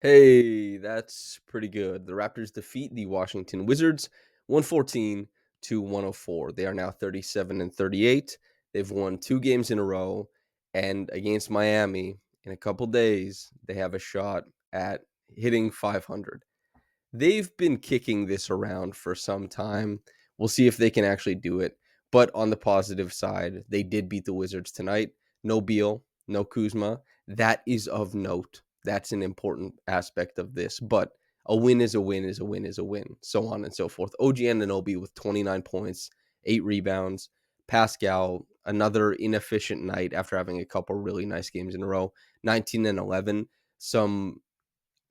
Hey, that's pretty good. The Raptors defeat the Washington Wizards 114 to 104. They are now 37 and 38. They've won 2 games in a row. And against Miami in a couple days, they have a shot at hitting 500. They've been kicking this around for some time. We'll see if they can actually do it. But on the positive side, they did beat the Wizards tonight. No Beal, no Kuzma. That is of note. That's an important aspect of this. But a win is a win is a win is a win, so on and so forth. OG Anunoby with 29 points, 8 rebounds. Pascal, another inefficient night after having a couple really nice games in a row, 19 and 11. Some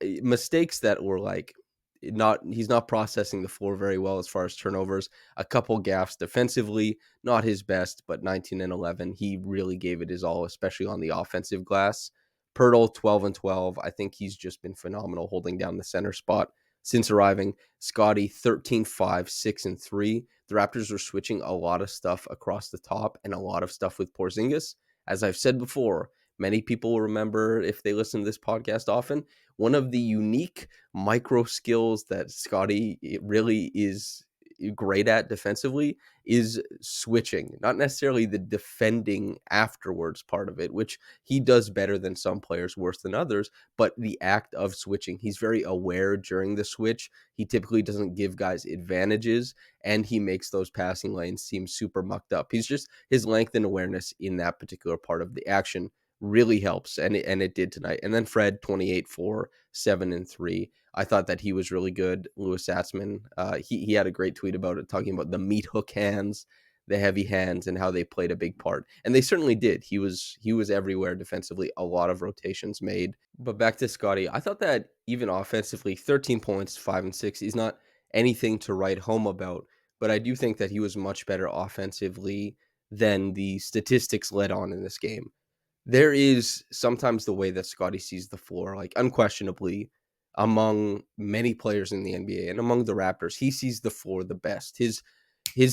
mistakes that were like not he's not processing the floor very well as far as turnovers. A couple gaffes defensively, not his best, but 19 and 11, he really gave it his all, especially on the offensive glass. Poeltl 12 and 12. I think he's just been phenomenal holding down the center spot since arriving. Scotty 13-5, 6 and 3. The Raptors are switching a lot of stuff across the top and a lot of stuff with Porzingis. As I've said before, many people will remember if they listen to this podcast often, one of the unique micro skills that Scotty really is great at defensively is switching, not necessarily the defending afterwards part of it, which he does better than some players, worse than others, but the act of switching. He's very aware during the switch. He typically doesn't give guys advantages, and he makes those passing lanes seem super mucked up. He's just his length and awareness in that particular part of the action really helps, and it did tonight. And then Fred 28-4, 7 and 3. I thought that he was really good. Louis Satzman, he had a great tweet about it, talking about the meat hook hands, the heavy hands, and how they played a big part. And they certainly did. He was everywhere defensively. A lot of rotations made. But back to Scotty, I thought that even offensively, 13 points, 5 and 6 is not anything to write home about. But I do think that he was much better offensively than the statistics led on in this game. There is sometimes the way that Scotty sees the floor, like unquestionably among many players in the NBA and among the Raptors, he sees the floor the best. His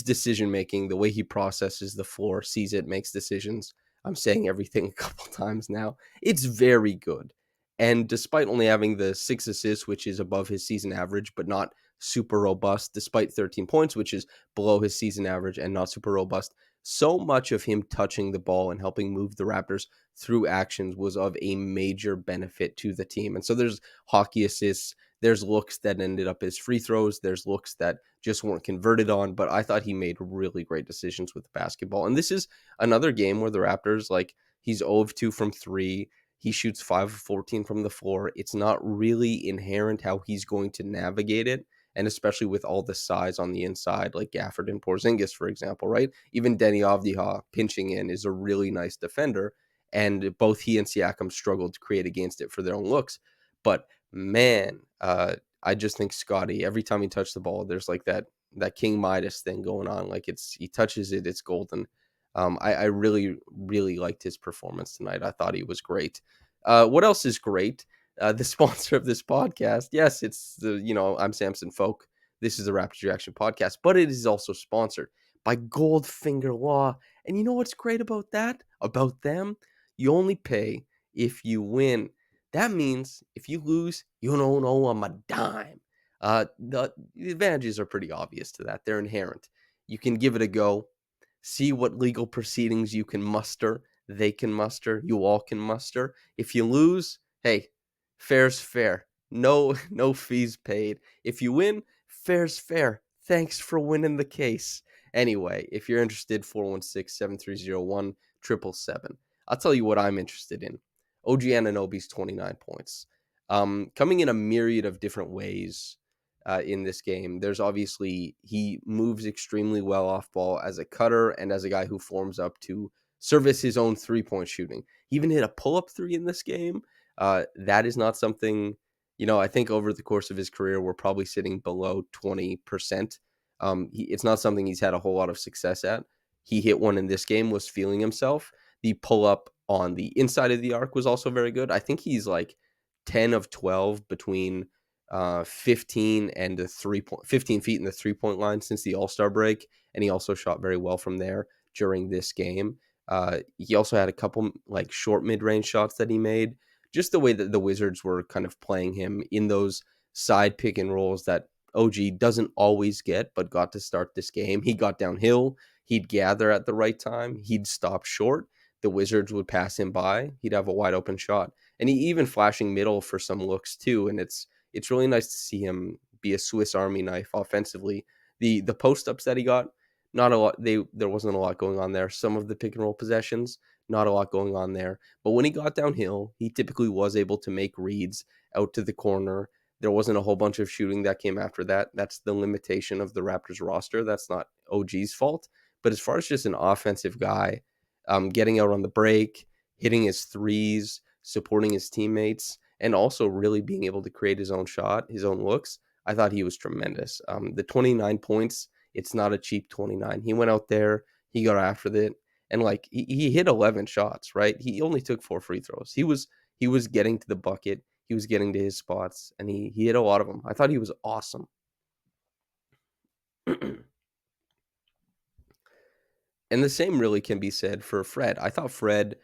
decision making, the way he processes the floor, sees it, makes decisions. I'm saying everything a couple times now. It's very good. And despite only having the 6 assists, which is above his season average, but not super robust, despite 13 points, which is below his season average and not super robust, so much of him touching the ball and helping move the Raptors through actions was of a major benefit to the team. And so there's hockey assists, there's looks that ended up as free throws, there's looks that just weren't converted on, but I thought he made really great decisions with the basketball. And this is another game where the Raptors, like, he's 0 of 2 from 3. He shoots 5 of 14 from the floor. It's not really inherent how he's going to navigate it, and especially with all the size on the inside, like Gafford and Porzingis, for example, right? Even Denny Avdija pinching in is a really nice defender, and both he and Siakam struggled to create against it for their own looks. But man, I just think Scotty, every time he touched the ball, there's like that King Midas thing going on. Like he touches it, it's golden. I really, really liked his performance tonight. I thought he was great. What else is great? The sponsor of this podcast, yes, it's I'm Samson Folk. This is the Raptors Reaction Podcast, but it is also sponsored by Goldfinger Law. And you know what's great about that? About them? You only pay if you win. That means if you lose, you don't owe them a dime. The advantages are pretty obvious to that. They're inherent. You can give it a go, see what legal proceedings you can muster, they can muster, you all can muster. If you lose, hey, fair's fair. No fees paid. If you win, fair's fair. Thanks for winning the case. Anyway, if you're interested, 416-730-1777. I'll tell you what I'm interested in. OG Anunoby's 29 points. Coming in a myriad of different ways in this game. There's obviously, he moves extremely well off ball as a cutter and as a guy who forms up to service his own 3-point shooting. He even hit a pull-up 3 in this game. That is not something, I think over the course of his career, we're probably sitting below 20%. It's not something he's had a whole lot of success at. He hit one in this game, was feeling himself. The pull-up on the inside of the arc was also very good. I think he's like 10 of 12 between 15 and 15 feet in the 3-point line since the All-Star break, and he also shot very well from there during this game. He also had a couple like short mid-range shots that he made. just the way that the Wizards were kind of playing him in those side pick and rolls that OG doesn't always get, but got to start this game. He got downhill. He'd gather at the right time. He'd stop short. The Wizards would pass him by. He'd have a wide open shot. And he even flashing middle for some looks too. And it's really nice to see him be a Swiss Army knife offensively. The post ups that he got, not a lot. There wasn't a lot going on there. Some of the pick and roll possessions, not a lot going on there. But when he got downhill, he typically was able to make reads out to the corner. There wasn't a whole bunch of shooting that came after that. That's the limitation of the Raptors roster. That's not OG's fault. But as far as just an offensive guy, getting out on the break, hitting his threes, supporting his teammates, and also really being able to create his own shot, his own looks, I thought he was tremendous. The 29 points, it's not a cheap 29. He went out there, he got after it, and like he hit 11 shots, right? He only took 4 free throws. He was getting to the bucket, he was getting to his spots, and he hit a lot of them. I thought he was awesome. And the same really can be said for Fred. I thought Fred,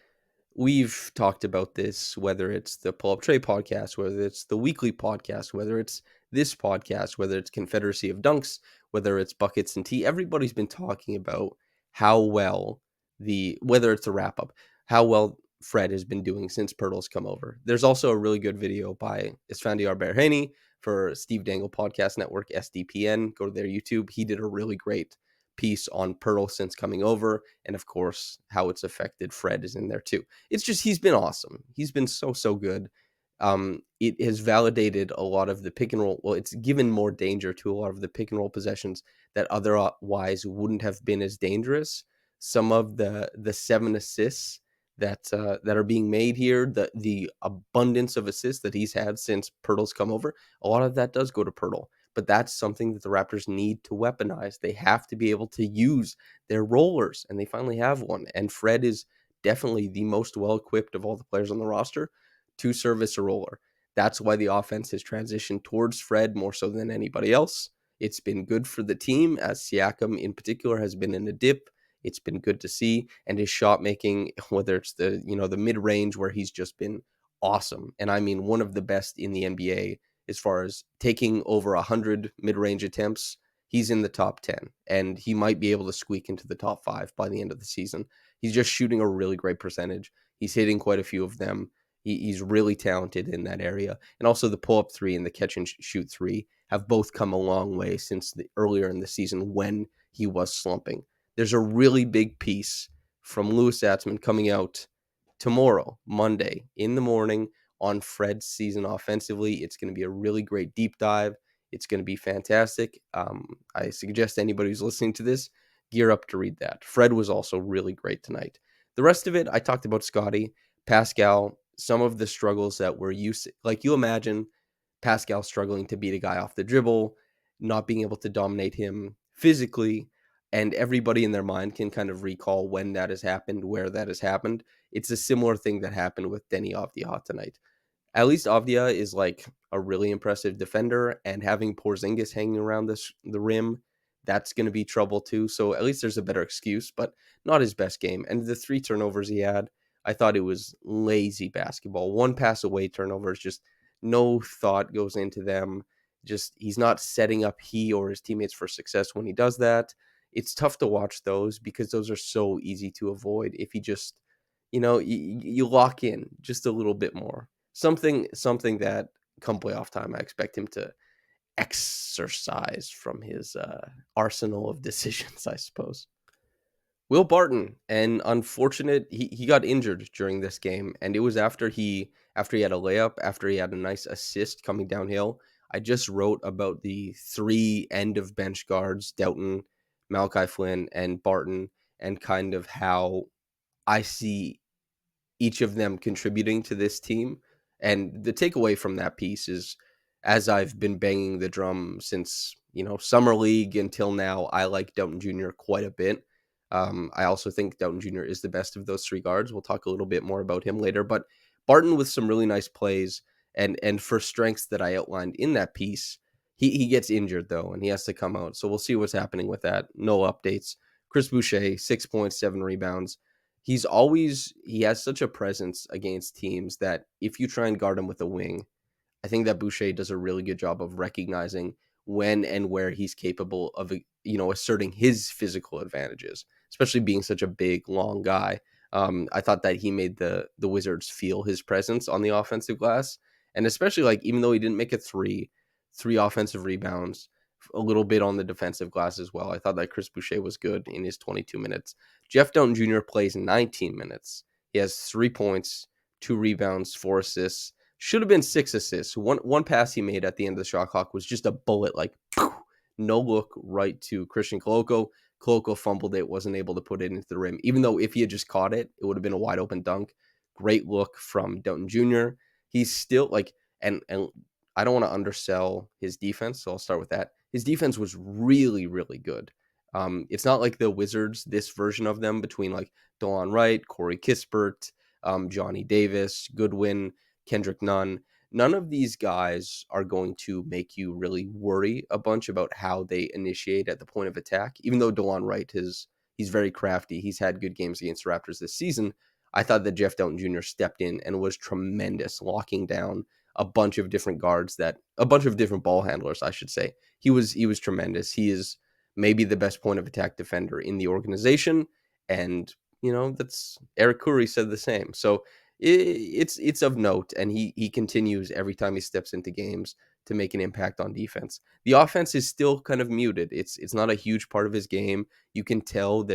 we've talked about this, whether it's the Pull Up Trey podcast, whether it's the weekly podcast, whether it's this podcast, whether it's Confederacy of Dunks, whether it's Buckets and Tea. Everybody's been talking about how well whether it's a wrap up, how well Fred has been doing since Poeltl's come over. There's also a really good video by Isfandiar Berhane for Steve Dangle Podcast Network, SDPN. Go to their YouTube. He did a really great piece on Poeltl since coming over, and of course how it's affected Fred is in there too. It's just he's been awesome. He's been so good. It has validated a lot of the pick and roll. Well, it's given more danger to a lot of the pick and roll possessions that otherwise wouldn't have been as dangerous. Some of the 7 assists that are being made here, the abundance of assists that he's had since Poeltl's come over, a lot of that does go to Poeltl. But that's something that the Raptors need to weaponize. They have to be able to use their rollers, and they finally have one. And Fred is definitely the most well-equipped of all the players on the roster to service a roller. That's why the offense has transitioned towards Fred more so than anybody else. It's been good for the team, as Siakam in particular has been in a dip. It's been good to see, and his shot making, whether it's the mid-range where he's just been awesome, and I mean one of the best in the NBA as far as taking over 100 mid-range attempts. He's in the top 10, and he might be able to squeak into the top 5 by the end of the season. He's just shooting a really great percentage. He's hitting quite a few of them. He's really talented in that area. And also the pull-up 3 and the catch-and-shoot 3 have both come a long way since earlier in the season when he was slumping. There's a really big piece from Louis Atzman coming out tomorrow, Monday, in the morning, on Fred's season offensively. It's going to be a really great deep dive. It's going to be fantastic. I suggest anybody who's listening to this gear up to read that. Fred was also really great tonight. The rest of it, I talked about Scotty, Pascal, some of the struggles that we're used to. Like, you imagine Pascal struggling to beat a guy off the dribble, not being able to dominate him physically, and everybody in their mind can kind of recall when that has happened, where that has happened. It's a similar thing that happened with Denny Avdija tonight. At least Avdija is like a really impressive defender, and having Porzingis hanging around the rim, that's going to be trouble too. So at least there's a better excuse, but not his best game. And the 3 turnovers he had, I thought it was lazy basketball. 1 pass away turnovers, just no thought goes into them. Just he's not setting up he or his teammates for success when he does that. It's tough to watch those because those are so easy to avoid if you just, you lock in just a little bit more. Something that come playoff time, I expect him to exercise from his arsenal of decisions, I suppose. Will Barton, and unfortunate, he got injured during this game, and it was after he had a layup, after he had a nice assist coming downhill. I just wrote about the 3 end of bench guards, Doughton, Malachi Flynn, and Barton, and kind of how I see each of them contributing to this team. And the takeaway from that piece is, as I've been banging the drum since, Summer League until now, I like Doughton Jr. quite a bit. I also think Doughton Jr. is the best of those 3 guards. We'll talk a little bit more about him later. But Barton with some really nice plays, and for strengths that I outlined in that piece, he gets injured, though, and he has to come out. So we'll see what's happening with that. No updates. Chris Boucher, 6 points, 7 rebounds. he has such a presence against teams that if you try and guard him with a wing, I think that Boucher does a really good job of recognizing when and where he's capable of, asserting his physical advantages, especially being such a big, long guy. I thought that he made the Wizards feel his presence on the offensive glass, and especially like even though he didn't make a three offensive rebounds, a little bit on the defensive glass as well. I thought that Chris Boucher was good in his 22 minutes. Jeff Dunn Jr. plays 19 minutes. He has 3 points, 2 rebounds, 4 assists. Should have been 6 assists. One pass he made at the end of the shot clock was just a bullet, like no look right to Christian Koloko. Koloko fumbled it, wasn't able to put it into the rim. Even though if he had just caught it, it would have been a wide open dunk. Great look from Dunn Jr. He's still like, and I don't want to undersell his defense, so I'll start with that. His defense was really, really good. It's not like the Wizards, this version of them between like DeLon Wright, Corey Kispert, Johnny Davis, Goodwin, Kendrick Nunn. None of these guys are going to make you really worry a bunch about how they initiate at the point of attack. Even though DeLon Wright he's very crafty. He's had good games against the Raptors this season. I thought that Jeff Doughton Jr. stepped in and was tremendous, locking down a bunch of different a bunch of different ball handlers, I should say. He was tremendous. He is maybe the best point of attack defender in the organization, and that's Eric Curry said the same. So it's of note, and he continues every time he steps into games to make an impact on defense. The offense is still kind of muted. It's not a huge part of his game. You can tell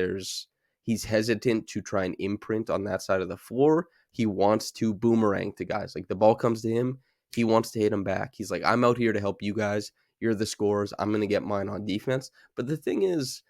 he's hesitant to try and imprint on that side of the floor. He wants to boomerang to guys. Like the ball comes to him, he wants to hit him back. He's like, I'm out here to help you guys. You're the scorers. I'm going to get mine on defense. But the thing is,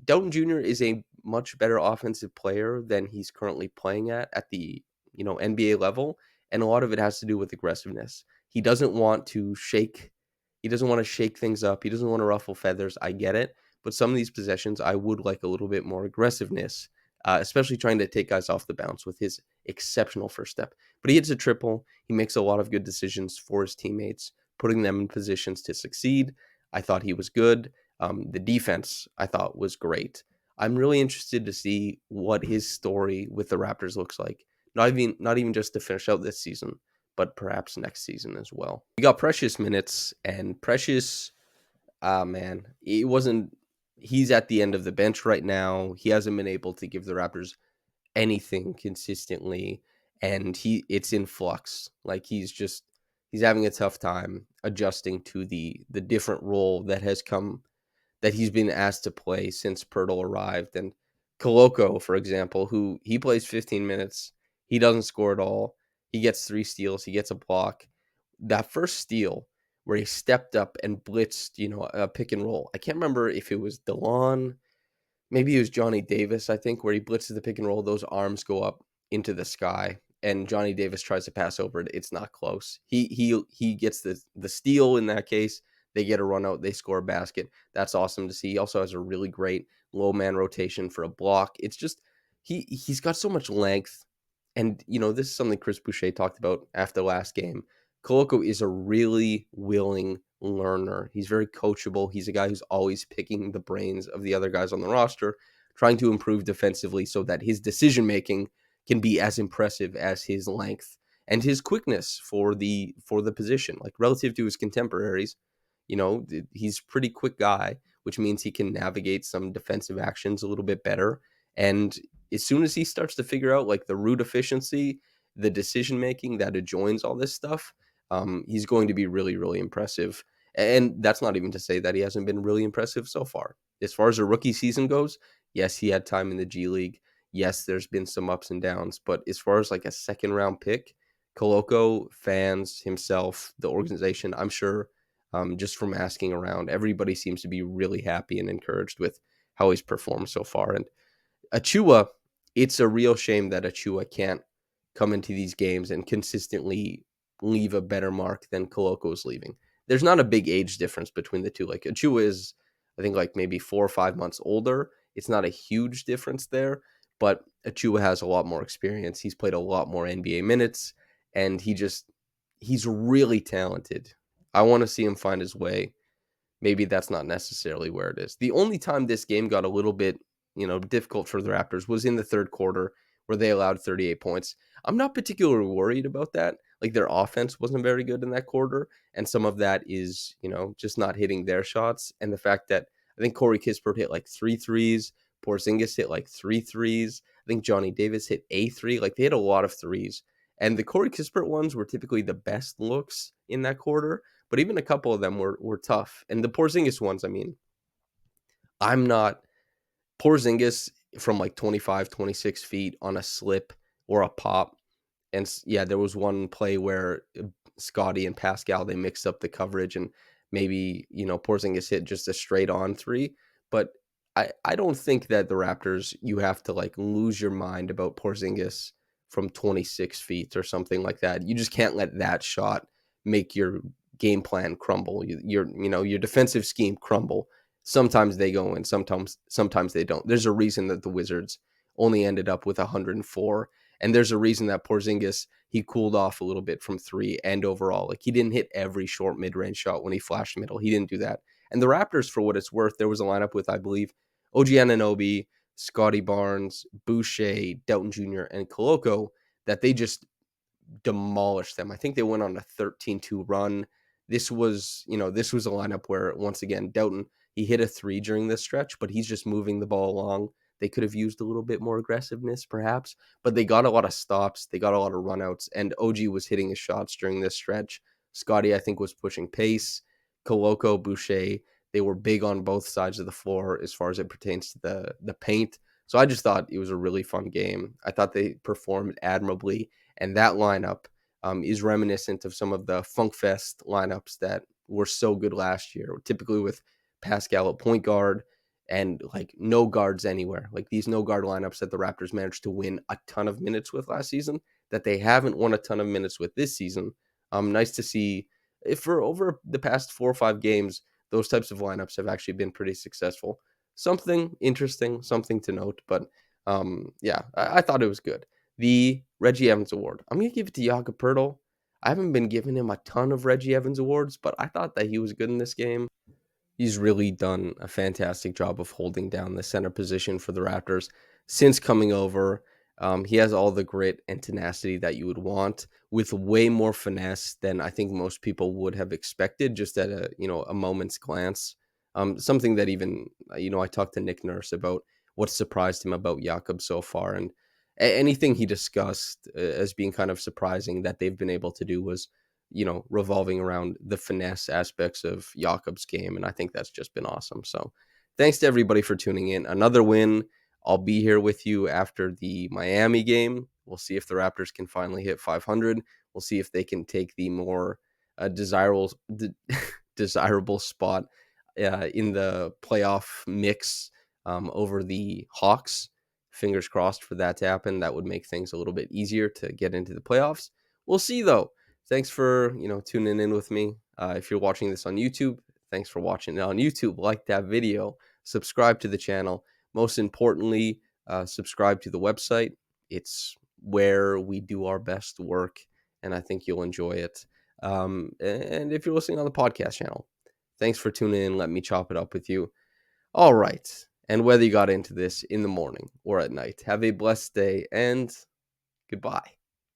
Doughton Jr. is a much better offensive player than he's currently playing at the NBA level, and a lot of it has to do with aggressiveness. He doesn't want to shake. He doesn't want to shake things up. He doesn't want to ruffle feathers. I get it, but some of these possessions, I would like a little bit more aggressiveness, especially trying to take guys off the bounce with his exceptional first step. But he hits a triple. He makes a lot of good decisions for his teammates, putting them in positions to succeed. I thought he was good. The defense, I thought, was great. I'm really interested to see what his story with the Raptors looks like. Not even just to finish out this season, but perhaps next season as well. We got Precious minutes, and Precious, man, it wasn't. He's at the end of the bench right now. He hasn't been able to give the Raptors anything consistently, and it's in flux. Like he's having a tough time adjusting to the different role that he's been asked to play since Poeltl arrived. And Koloko, for example, who he plays 15 minutes, he doesn't score at all. He gets 3 steals, he gets a block. That first steal where he stepped up and blitzed, a pick and roll. I can't remember if it was DeLon, maybe it was Johnny Davis, I think, where he blitzes the pick and roll. Those arms go up into the sky, and Johnny Davis tries to pass over it. It's not close. He gets the steal in that case. They get a run out. They score a basket. That's awesome to see. He also has a really great low man rotation for a block. It's just he's got so much length, and this is something Chris Boucher talked about after the last game. Koloko is a really willing learner. He's very coachable. He's a guy who's always picking the brains of the other guys on the roster, trying to improve defensively so that his decision making can be as impressive as his length and his quickness for the position. Like relative to his contemporaries, he's a pretty quick guy, which means he can navigate some defensive actions a little bit better. And as soon as he starts to figure out like the route efficiency, the decision making that adjoins all this stuff, he's going to be really, really impressive. And that's not even to say that he hasn't been really impressive so far. As far as a rookie season goes, yes, he had time in the G League. Yes, there's been some ups and downs. But as far as like a second round pick, Koloko, fans, himself, the organization, I'm sure just from asking around, everybody seems to be really happy and encouraged with how he's performed so far. And Achua, it's a real shame that Achua can't come into these games and consistently leave a better mark than Koloko's leaving. There's not a big age difference between the two. Like Achua is, I think, like maybe 4 or 5 months older. It's not a huge difference there, but Achua has a lot more experience. He's played a lot more NBA minutes, and he's really talented. I want to see him find his way. Maybe that's not necessarily where it is. The only time this game got a little bit, difficult for the Raptors was in the third quarter where they allowed 38 points. I'm not particularly worried about that. Like, their offense wasn't very good in that quarter, and some of that is, just not hitting their shots, and the fact that I think Corey Kispert hit like 3 threes, Porzingis hit like 3 threes, I think Johnny Davis hit a 3. Like, they hit a lot of threes, and the Corey Kispert ones were typically the best looks in that quarter, but even a couple of them were tough. And the Porzingis ones, I mean, I'm not Porzingis from like 25, 26 feet on a slip or a pop. And yeah, there was one play where Scotty and Pascal, they mixed up the coverage, and maybe, Porzingis hit just a straight on 3. But I don't think that the Raptors, you have to like lose your mind about Porzingis from 26 feet or something like that. You just can't let that shot make your game plan crumble. Your defensive scheme crumble. Sometimes they go in, sometimes they don't. There's a reason that the Wizards only ended up with 104, and there's a reason that Porzingis, he cooled off a little bit from 3 and overall. Like, he didn't hit every short mid-range shot when he flashed middle. He didn't do that. And the Raptors, for what it's worth, there was a lineup with, I believe, OG Anunoby, Scotty Barnes, Boucher, Delton Jr., and Koloko, that they just demolished them. I think they went on a 13-2 run. This was a lineup where, once again, Delton, he hit a 3 during this stretch, but he's just moving the ball along. They could have used a little bit more aggressiveness, perhaps, but they got a lot of stops. They got a lot of runouts, and OG was hitting his shots during this stretch. Scotty, I think, was pushing pace. Koloko, Boucher, they were big on both sides of the floor as far as it pertains to the paint. So I just thought it was a really fun game. I thought they performed admirably, and that lineup is reminiscent of some of the Funk Fest lineups that were so good last year, typically with Pascal at point guard and like no guards anywhere. Like, these no guard lineups that the Raptors managed to win a ton of minutes with last season, that they haven't won a ton of minutes with this season. Nice to see. If for over the past 4 or 5 games, those types of lineups have actually been pretty successful. Something interesting, something to note. But yeah, I thought it was good. The Reggie Evans Award, I'm going to give it to Jakob Poeltl. I haven't been giving him a ton of Reggie Evans awards, but I thought that he was good in this game. He's really done a fantastic job of holding down the center position for the Raptors since coming over. He has all the grit and tenacity that you would want, with way more finesse than I think most people would have expected just at a moment's glance. Something that even I talked to Nick Nurse about what surprised him about Jakob so far, and anything he discussed as being kind of surprising that they've been able to do was revolving around the finesse aspects of Jakob's game. And I think that's just been awesome. So thanks to everybody for tuning in. Another win. I'll be here with you after the Miami game. We'll see if the Raptors can finally hit 500. We'll see if they can take the more desirable spot in the playoff mix over the Hawks. Fingers crossed for that to happen. That would make things a little bit easier to get into the playoffs. We'll see, though. Thanks for tuning in with me. If you're watching this on YouTube, thanks for watching it on YouTube. Like that video, subscribe to the channel. Most importantly, subscribe to the website. It's where we do our best work, and I think you'll enjoy it. And if you're listening on the podcast channel, thanks for tuning in. Let me chop it up with you. All right. And whether you got into this in the morning or at night, have a blessed day and goodbye.